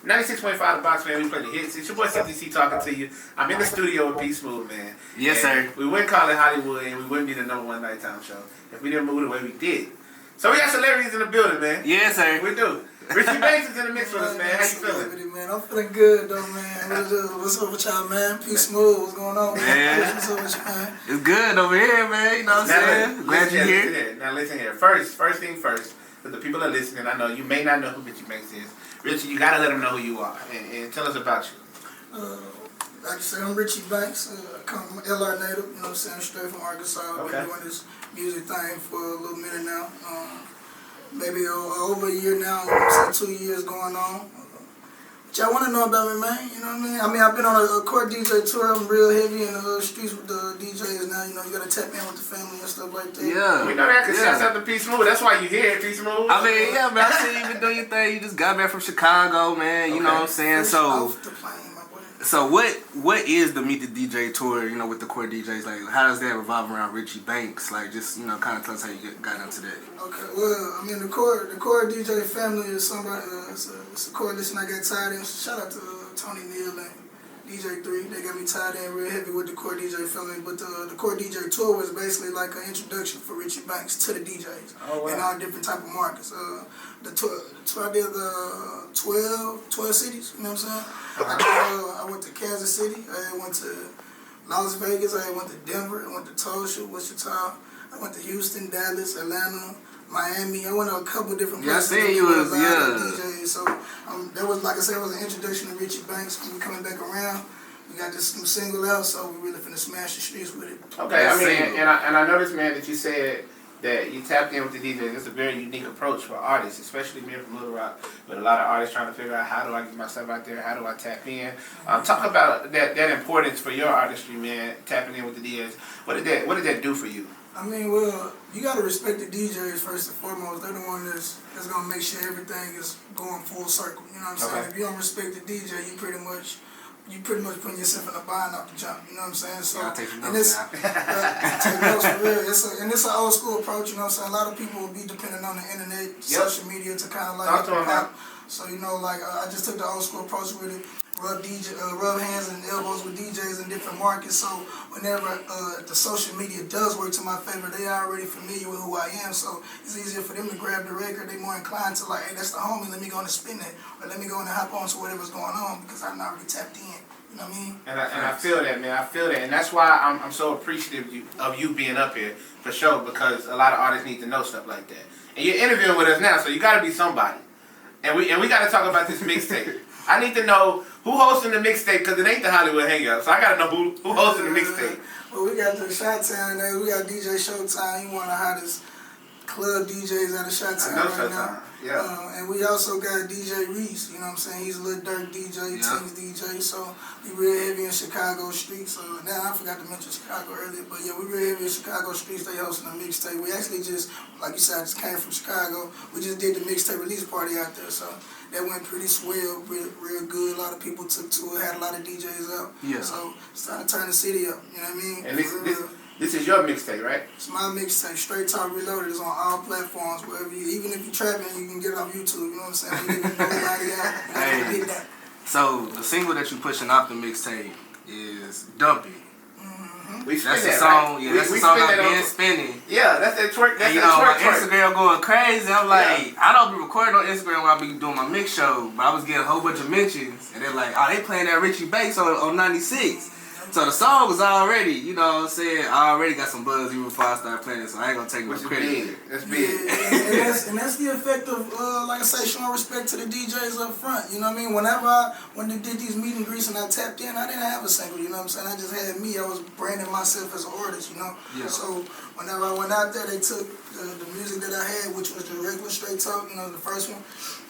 96.5 The Box, man. We play the hits. It's your boy CTC talking to you. I'm in the studio with P Smooth, man. Yes, sir. We wouldn't call it Hollywood, and we wouldn't be the #1 nighttime show if we didn't move the way we did. So we got celebrities in the building, man. Yes, sir. We do. Richie Banks is in the mix with us, man. How you feeling? Man, I'm feeling good, though, man. What's up with y'all, man? P Smooth, what's going on, man? What's up with you, man? It's good over here, man. You know what I'm saying? Glad you're here. Now listen here. First thing first, for the people that are listening, I know you may not know who Richie Banks is. Richie, you gotta let them know who you are and tell us about you. Like I said, I'm Richie Banks. I come from LR native, you know what I'm saying? I'm straight from Arkansas. I've been doing this music thing for a little minute now. Maybe over a year now, you know what I'm saying? 2 years going on. What y'all want to know about me, man? You know what I mean? I've been on a court DJ tour. I'm real heavy in the streets with the DJs now. You know, you got to tap in with the family and stuff like that. Yeah. We know that because shouts out to P Smooth. That's why you here, P Smooth. I mean, yeah, man. I see you been doing your thing. You just got back from Chicago, man. You know what I'm saying? Fresh So, off the plane, my boy. so what is the Meet the DJ tour, you know, with the core DJs? Like, how does that revolve around Richie Banks? Like, just, you know, kind of tell us how you got into that. Okay, well, I mean, the core DJ family is somebody, it's a coalition I got tied in. Shout out to Tony Neal and DJ3. They got me tied in real heavy with the core DJ family. But the core DJ tour was basically like an introduction for Richie Banks to the DJs in all different type of markets. The tour I did 12 cities, you know what I'm saying? I went to Kansas City, I went to Las Vegas, I went to Denver, I went to Tulsa, Wichita, I went to Houston, Dallas, Atlanta, Miami. I went to a couple different places. Yeah, I seen you was, DJs. So that was, like I said, it was an introduction to Richie Banks. We coming back around. We got this single out, so we really finna smash the streets with it. Okay, I mean, and I noticed, man, that you said that you tapped in with the DJs. It's a very unique approach for artists, especially being from Little Rock, with a lot of artists trying to figure out how do I get myself out there, how do I tap in. Talk about that importance for your artistry, man, tapping in with the DJs. What did that do for you? I mean, well, you gotta respect the DJs first and foremost. They're the one that's gonna make sure everything is going full circle. You know what I'm saying? If you don't respect the DJ, you pretty much putting yourself in a bind off the jump. You know what I'm saying? So, I'll take and it's take notes for real. It's an old school approach. You know what I'm saying? A lot of people will be dependent on the internet, social media to kind of like pop. So you know, like I just took the old school approach with it. Rub hands and elbows with DJs in different markets. So whenever the social media does work to my favor, they are already familiar with who I am. So it's easier for them to grab the record. They're more inclined to like, hey, that's the homie. Let me go and spin that, or let me go and hop on to whatever's going on because I'm already tapped in. You know what I mean? And I feel that, man. I feel that, and that's why I'm so appreciative of you being up here for sure. Because a lot of artists need to know stuff like that. And you're interviewing with us now, so you got to be somebody. And we got to talk about this mixtape. I need to know who hosting the mixtape because it ain't the Hollywood Hangout. So I got to know who hosting the mixtape. Well, we got the Chi-Town there. We got DJ Showtime. He one of the hottest club DJs out of Chi-Town right now. Yeah. And we also got DJ Reese. You know what I'm saying? He's a little dirt DJ, Tings DJ. So we real heavy in Chicago streets. So now I forgot to mention Chicago earlier, but yeah, we real heavy in Chicago streets. They hosting a mixtape. We actually just, like you said, I just came from Chicago. We just did the mixtape release party out there. So that went pretty swell, real good. A lot of people took to it, had a lot of DJs out. Yeah. So it's time to turn the city up. You know what I mean? And this is your mixtape, right? It's my mixtape. Straight Talk Reloaded is on all platforms. Wherever even if you're trapping, you can get it off YouTube. You know what I'm saying? You can nobody out. Hey. Get that. So the single that you pushing off the mixtape is Dumpy. That's the song. Right? Yeah, that's the song I've been spinning. Yeah, that's that twerk. That's and, you that know, twerk. my Instagram going crazy. I'm like, I don't be recording on Instagram when I be doing my mix show, but I was getting a whole bunch of mentions, and they're like, oh, they playing that Richie Banks on 96. So the song was already, you know what I'm saying, I already got some buzz even before I started playing it, so I ain't gonna take much credit. That's big. And that's the effect of, like I say, showing respect to the DJs up front. You know what I mean? When they did these meet and greets and I tapped in, I didn't have a single, you know what I'm saying? I just had me. I was branding myself as an artist, you know? Yeah. So whenever I went out there, they took the music that I had, which was the regular Straight Talk, you know, the first one.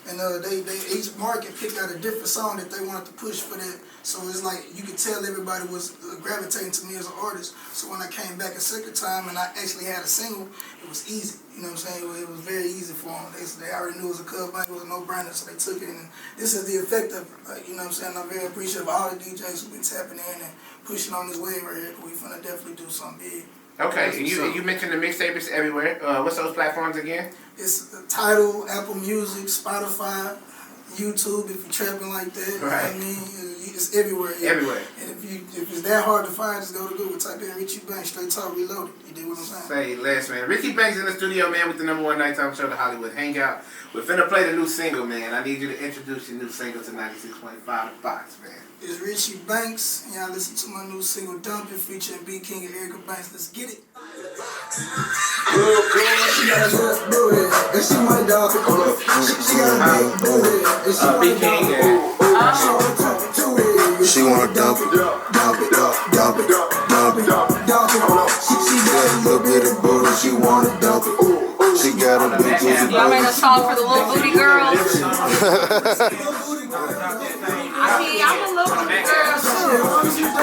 And they each market picked out a different song that they wanted to push for that. So it's like you could tell everybody was gravitating to me as an artist. So when I came back a second time and I actually had a single, it was easy. You know what I'm saying? It was very easy for them. They already knew it was a cover band, it was a no-brainer, so they took it. And this is the effect of, you know what I'm saying? I'm very appreciative of all the DJs who've been tapping in and pushing on this wave right here. We finna definitely do something big. Okay, and you mentioned the mixtape is everywhere. What's those platforms again? It's Tidal, Apple Music, Spotify, YouTube if you trapping like that. Right. You know what I mean? It's everywhere. Everywhere. And if it's that hard to find, just go to Google, type in Richie Banks, straight talk, reloaded. You dig what I'm saying? Say less, man. Richie Banks in the studio, man, with the #1 nighttime show, The Hollywood Hangout. We're finna play the new single, man. I need you to introduce your new single to 96.5 The Box, man. It's Richie Banks, and y'all listen to my new single, Dumpin', featuring B King and Erica Banks. Let's get it. She got a good booty, and she my dog. She got a big booty, and she my dog. She wanna dump it, dump it, dump it, dump it, dump it. She got a little bit of booty, she wanna dump it. She got a big booty. Y'all made a song for the little booty girls. I mean, I'm a little booty girl too.